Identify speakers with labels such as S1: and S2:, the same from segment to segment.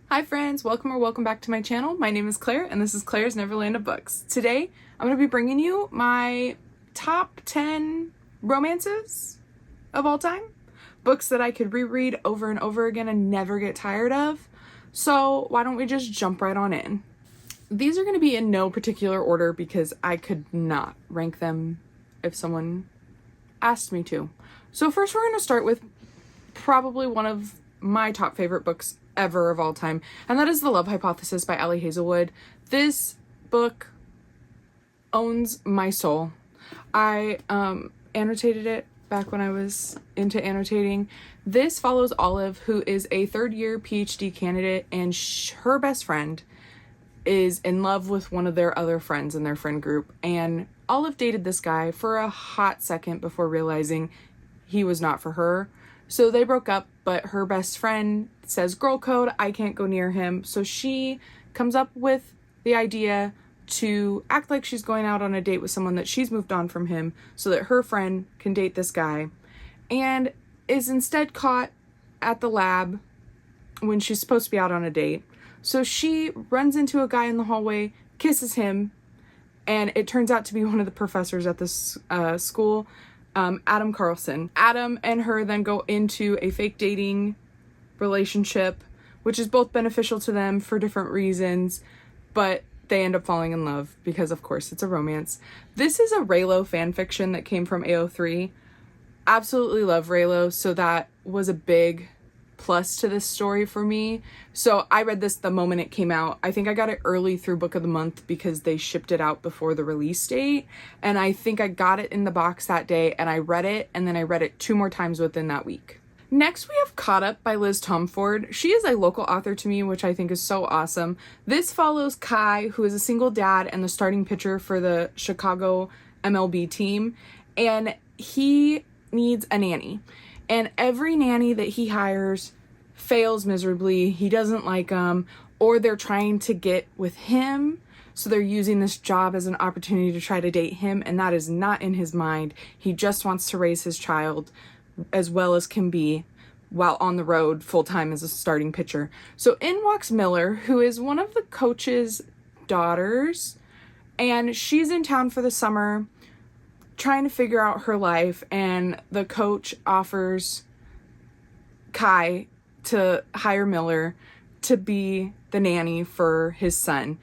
S1: Hi friends, welcome back to my channel. My name is Claire and this is Claire's Neverland of Books. Today, I'm going to be bringing you my top 10 romances of all time. Books that I could reread over and over again and never get tired of. So why don't we just jump right on in. These are going to be in no particular order because I could not rank them if someone asked me to. So first we're going to start with probably one of my top favorite books ever of all time, and that is The Love Hypothesis by Ali Hazelwood. This book owns my soul. I annotated it back when I was into annotating. This follows Olive, who is a third-year PhD candidate, and her best friend is in love with one of their other friends in their friend group, and Olive dated this guy for a hot second before realizing he was not for her. So they broke up, but her best friend says girl code, I can't go near him. So she comes up with the idea to act like she's going out on a date with someone that she's moved on from him so that her friend can date this guy, and is instead caught at the lab when she's supposed to be out on a date. So she runs into a guy in the hallway, kisses him, and it turns out to be one of the professors at this school, Adam Carlson. Adam and her then go into a fake dating relationship, which is both beneficial to them for different reasons, but they end up falling in love because, of course, it's a romance. This is a Raylo fan fiction that came from AO3. Absolutely love Raylo, so that was a big plus to this story for me. So I read this the moment it came out. I think I got it early through Book of the Month because they shipped it out before the release date, and I think I got it in the box that day, and I read it, and then I read it 2 more times within that week. Next, we have Caught Up by Liz Tomford. She is a local author to me, which I think is so awesome. This follows Kai, who is a single dad and the starting pitcher for the Chicago MLB team, and he needs a nanny. And every nanny that he hires fails miserably. He doesn't like them, or they're trying to get with him, so they're using this job as an opportunity to try to date him, and that is not in his mind. He just wants to raise his child as well as can be while on the road full-time as a starting pitcher. So in walks Miller, who is one of the coach's daughters, and she's in town for the summer trying to figure out her life, and the coach offers Kai to hire Miller to be the nanny for his son.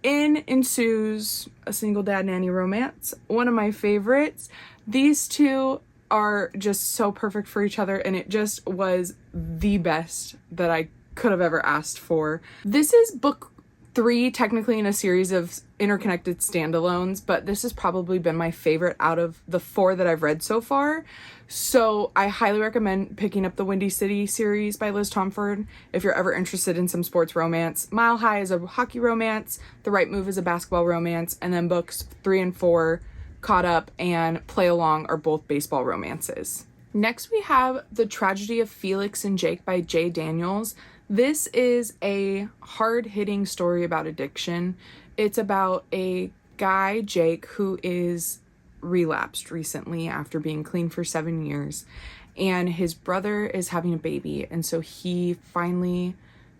S1: In ensues a single dad nanny romance, one of my favorites. These two are just so perfect for each other, and it just was the best that I could have ever asked for. This is book 3, technically in a series of interconnected standalones, but this has probably been my favorite out of the 4 that I've read so far. So I highly recommend picking up the Windy City series by Liz Tomford if you're ever interested in some sports romance. Mile High is a hockey romance, The Right Move is a basketball romance, and then books 3 and 4, Caught Up and Play Along, are both baseball romances. Next we have The Tragedy of Felix and Jake by Jay Daniels. This is a hard-hitting story about addiction. It's about a guy, Jake, who is relapsed recently after being clean for 7 years, and his brother is having a baby, and so he finally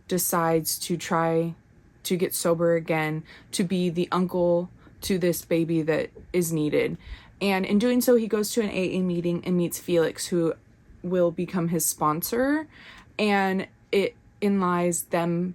S1: decides to try to get sober again to be the uncle to this baby that is needed. And in doing so, he goes to an AA meeting and meets Felix, who will become his sponsor, and it lies them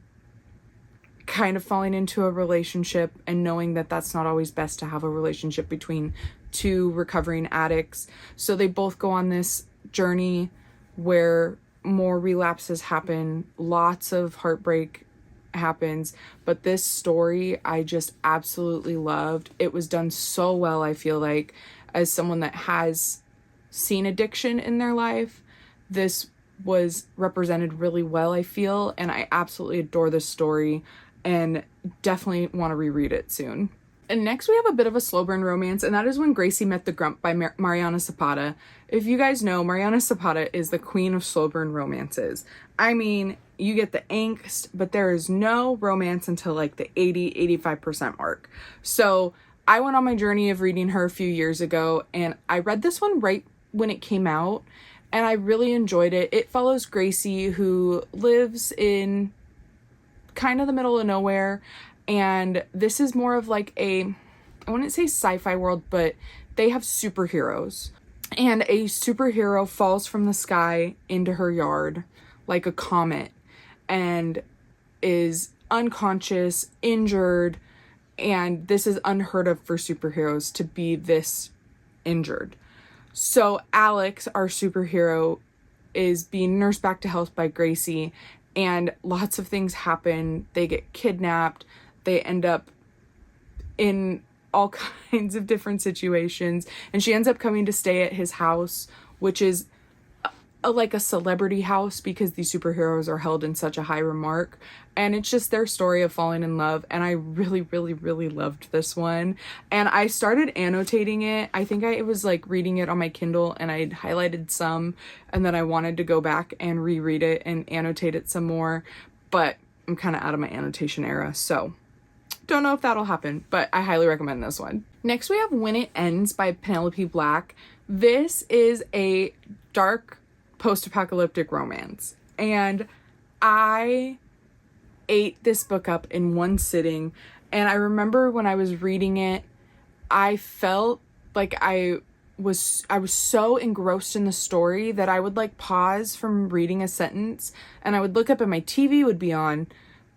S1: kind of falling into a relationship and knowing that that's not always best to have a relationship between 2 recovering addicts. So they both go on this journey where more relapses happen, lots of heartbreak happens, but this story I just absolutely loved. It was done so well. I feel like, as someone that has seen addiction in their life, this was represented really well, I feel, and I absolutely adore this story and definitely want to reread it soon. And next we have a bit of a slow burn romance, and that is When Gracie Met the Grump by Mariana Zapata. If you guys know, Mariana Zapata is the queen of slow burn romances. I mean, you get the angst, but there is no romance until like the 80-85% mark. So I went on my journey of reading her a few years ago, and I read this one right when it came out, and I really enjoyed it. It follows Gracie, who lives in kind of the middle of nowhere, and this is more of like I wouldn't say sci-fi world, but they have superheroes. And a superhero falls from the sky into her yard like a comet and is unconscious, injured, and this is unheard of for superheroes to be this injured. So Alex, our superhero, is being nursed back to health by Gracie, and lots of things happen. They get kidnapped. They end up in all kinds of different situations, and she ends up coming to stay at his house, which is like a celebrity house because these superheroes are held in such a high remark, and it's just their story of falling in love. And I really, really, really loved this one, and I started annotating it. I think I was like reading it on my Kindle, and I'd highlighted some, and then I wanted to go back and reread it and annotate it some more, but I'm kind of out of my annotation era, so don't know if that'll happen, but I highly recommend this one. Next, we have When It Ends by Penelope Black. This is a dark post-apocalyptic romance, and I ate this book up in one sitting. And I remember when I was reading it, I felt like I was so engrossed in the story that I would like pause from reading a sentence and I would look up and my TV would be on.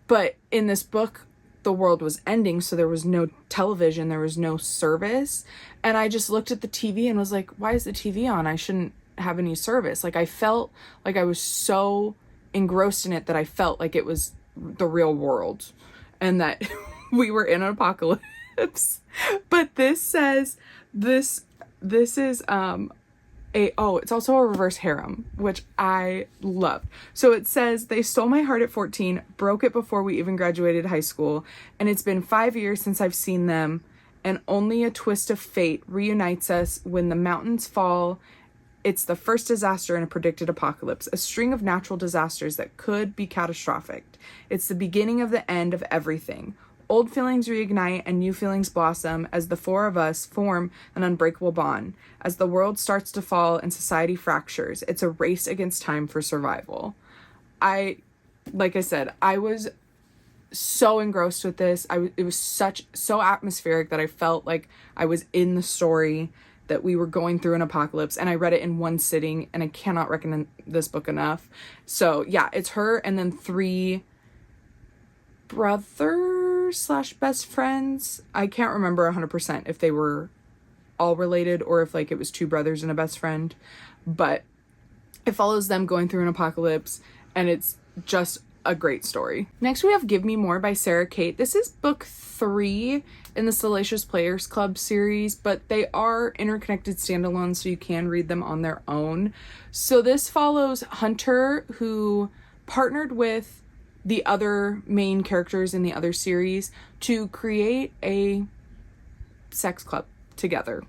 S1: But in this book, the world was ending, so there was no television, there was no service, and I just looked at the TV and was like, why is the TV on? I shouldn't have any service. Like, I felt like I was so engrossed in it that I felt like it was the real world and that we were in an apocalypse. But this says this is it's also a reverse harem, which I loved. So it says, they stole my heart at 14, broke it before we even graduated high school, and it's been 5 years since I've seen them, and only a twist of fate reunites us when the mountains fall. It's the first disaster in a predicted apocalypse, a string of natural disasters that could be catastrophic. It's the beginning of the end of everything. Old feelings reignite and new feelings blossom as the four of us form an unbreakable bond. As the world starts to fall and society fractures, it's a race against time for survival. Like I said, I was so engrossed with this. It was so atmospheric that I felt like I was in the story, that we were going through an apocalypse, and I read it in one sitting, and I cannot recommend this book enough. So yeah, it's her and then 3 brothers/best friends. I can't remember 100% if they were all related or if like it was 2 brothers and a best friend, but it follows them going through an apocalypse, and it's just a great story. Next, we have Give Me More by Sarah Kate. This is book 3 in the Salacious Players Club series, but they are interconnected standalones, so you can read them on their own. So this follows Hunter, who partnered with the other main characters in the other series to create a sex club together.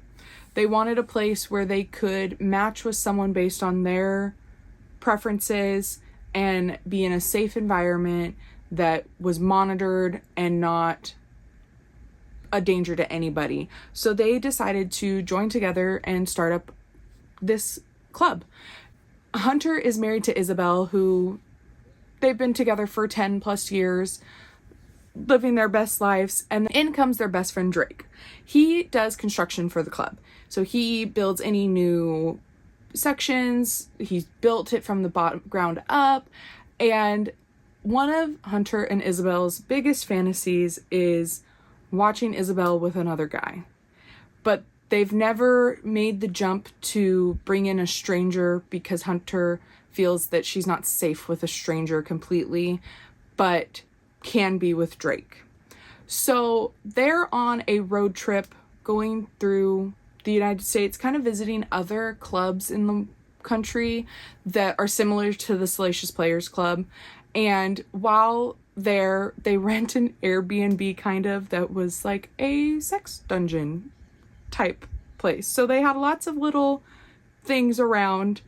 S1: They wanted a place where they could match with someone based on their preferences and be in a safe environment that was monitored and not a danger to anybody. So they decided to join together and start up this club. Hunter is married to Isabel, who they've been together for 10 plus years, living their best lives, and in comes their best friend Drake. He does construction for the club. So he builds any new sections. He's built it from the ground up. And one of Hunter and Isabel's biggest fantasies is watching Isabel with another guy. But they've never made the jump to bring in a stranger because Hunter feels that she's not safe with a stranger completely, but can be with Drake. So they're on a road trip going through the United States, kind of visiting other clubs in the country that are similar to the Salacious Players Club. And while there, they rent an Airbnb kind of that was like a sex dungeon type place. So they had lots of little things around,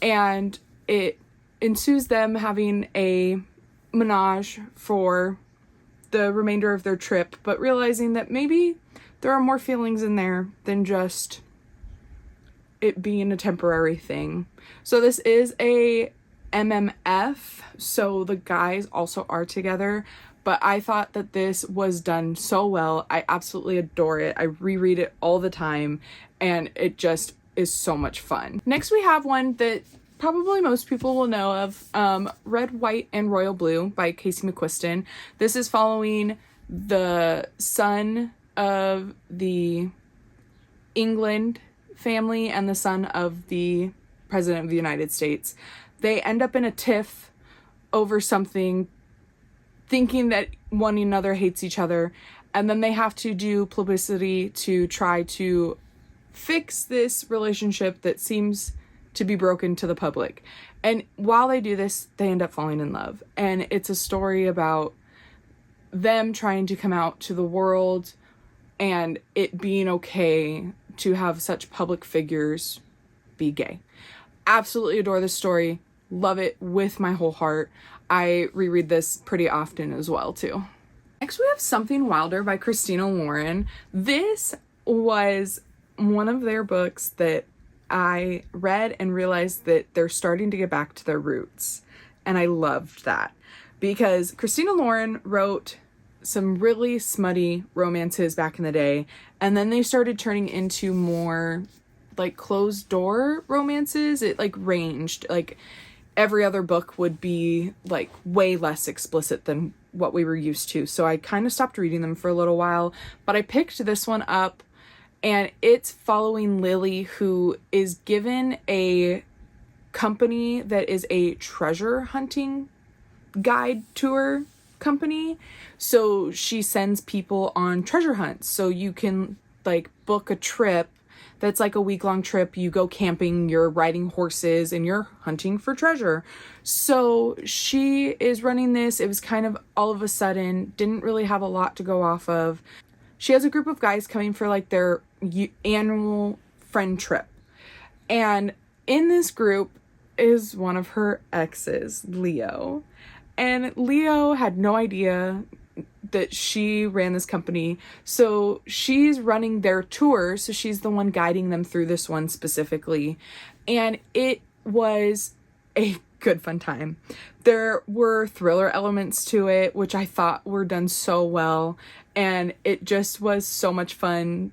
S1: and it ensues them having a menage for the remainder of their trip, but realizing that maybe there are more feelings in there than just it being a temporary thing. So this is a MMF, so the guys also are together. But I thought that this was done so well. I absolutely adore it. I reread it all the time, and it just is so much fun. Next, we have one that probably most people will know of, Red, White, and Royal Blue by Casey McQuiston. This is following the son of the England family and the son of the President of the United States. They end up in a tiff over something, thinking that one another hates each other, and then they have to do publicity to try to fix this relationship that seems to be broken to the public. And while they do this, they end up falling in love. And it's a story about them trying to come out to the world and it being okay to have such public figures be gay. Absolutely adore this story. Love it with my whole heart. I reread this pretty often as well, too. Next, we have Something Wilder by Christina Lauren. This was one of their books that I read and realized that they're starting to get back to their roots. And I loved that because Christina Lauren wrote some really smutty romances back in the day. And then they started turning into more like closed door romances. It like ranged, like every other book would be like way less explicit than what we were used to. So I kind of stopped reading them for a little while, but I picked this one up, and it's following Lily, who is given a company that is a treasure hunting guide tour company. So she sends people on treasure hunts. So you can like book a trip that's like a week-long trip. You go camping, you're riding horses, and you're hunting for treasure. So she is running this. It was kind of all of a sudden, didn't really have a lot to go off of. She has a group of guys coming for like their annual friend trip. And in this group is one of her exes, Leo. And Leo had no idea that she ran this company. So she's running their tour. So she's the one guiding them through this one specifically. And it was a good fun time. There were thriller elements to it, which I thought were done so well. And it just was so much fun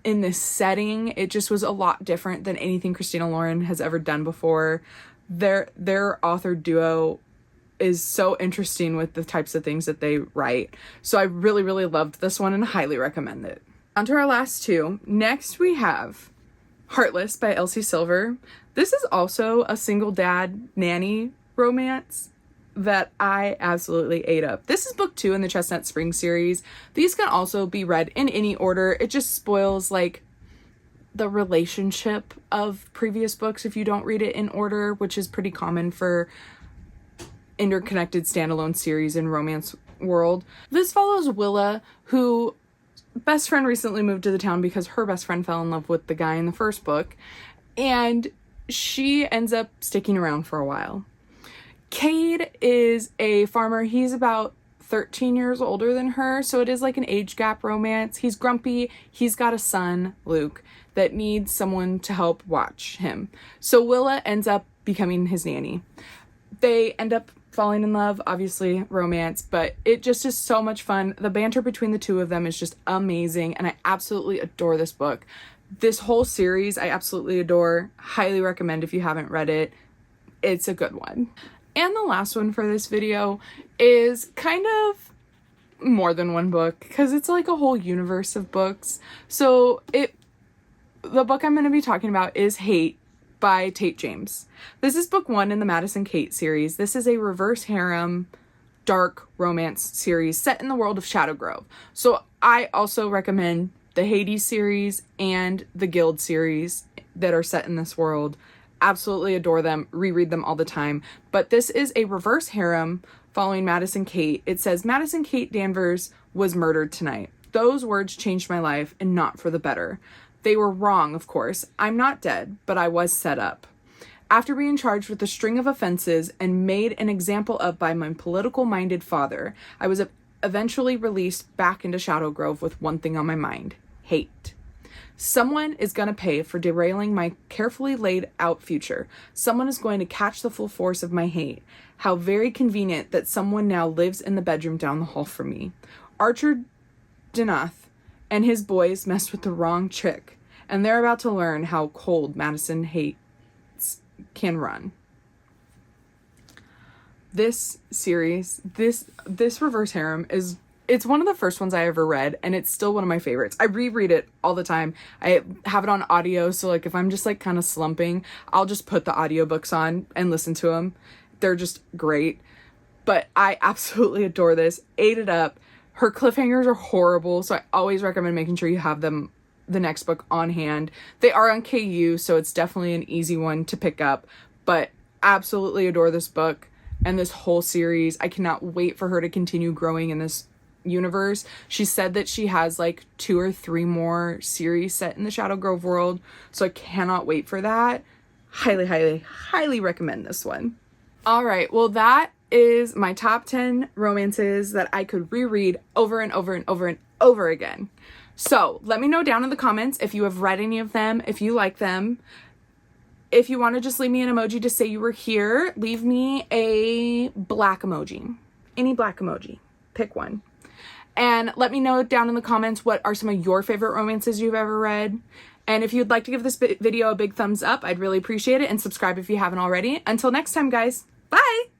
S1: in this setting. It just was a lot different than anything Christina Lauren has ever done before. Their author duo is so interesting with the types of things that they write. So I really, really loved this one and highly recommend it. On to our last two. Next we have Heartless by Elsie Silver. This is also a single dad nanny romance that I absolutely ate up. This is book 2 in the Chestnut Spring series. These can also be read in any order. It just spoils like the relationship of previous books if you don't read it in order, which is pretty common for interconnected standalone series in romance world. This follows Willa, who best friend recently moved to the town because her best friend fell in love with the guy in the first book, and she ends up sticking around for a while. Cade is a farmer. He's about 13 years older than her, so it is like an age gap romance. He's grumpy. He's got a son, Luke, that needs someone to help watch him. So Willa ends up becoming his nanny. They end up falling in love, obviously romance, but it just is so much fun. The banter between the two of them is just amazing, and I absolutely adore this book. This whole series I absolutely adore. Highly recommend if you haven't read it. It's a good one. And the last one for this video is kind of more than one book because it's like a whole universe of books. So the book I'm going to be talking about is Hate by Tate James. This is book 1 in the Madison Kate series. This is a reverse harem dark romance series set in the world of Shadow Grove. So I also recommend the Hades series and the Guild series that are set in this world. Absolutely adore them, reread them all the time. But this is a reverse harem following Madison Kate. It says, Madison Kate Danvers was murdered tonight. Those words changed my life, and not for the better. They were wrong, of course. I'm not dead, but I was set up. After being charged with a string of offenses and made an example of by my political-minded father, I was eventually released back into Shadow Grove with one thing on my mind: hate. Someone is going to pay for derailing my carefully laid out future. Someone is going to catch the full force of my hate. How very convenient that someone now lives in the bedroom down the hall from me. Archer Denath and his boys messed with the wrong chick, and they're about to learn how cold Madison hates can run. This series, this reverse harem it's one of the first ones I ever read, and it's still one of my favorites. I reread it all the time. I have it on audio, so like if I'm just like kind of slumping, I'll just put the audiobooks on and listen to them. They're just great. But I absolutely adore this. Ate it up. Her cliffhangers are horrible, so I always recommend making sure you have them, the next book, on hand. They are on KU, so it's definitely an easy one to pick up, but absolutely adore this book and this whole series. I cannot wait for her to continue growing in this universe. She said that she has like 2 or 3 more series set in the Shadow Grove world, so I cannot wait for that. Highly recommend this one. All right, well, that is my top 10 romances that I could reread over and over and over and over again. So let me know down in the comments if you have read any of them, if you like them. If you want to just leave me an emoji to say you were here, leave me a black emoji. Any black emoji. Pick one. And let me know down in the comments what are some of your favorite romances you've ever read. And if you'd like to give this video a big thumbs up, I'd really appreciate it. And subscribe if you haven't already. Until next time, guys. Bye!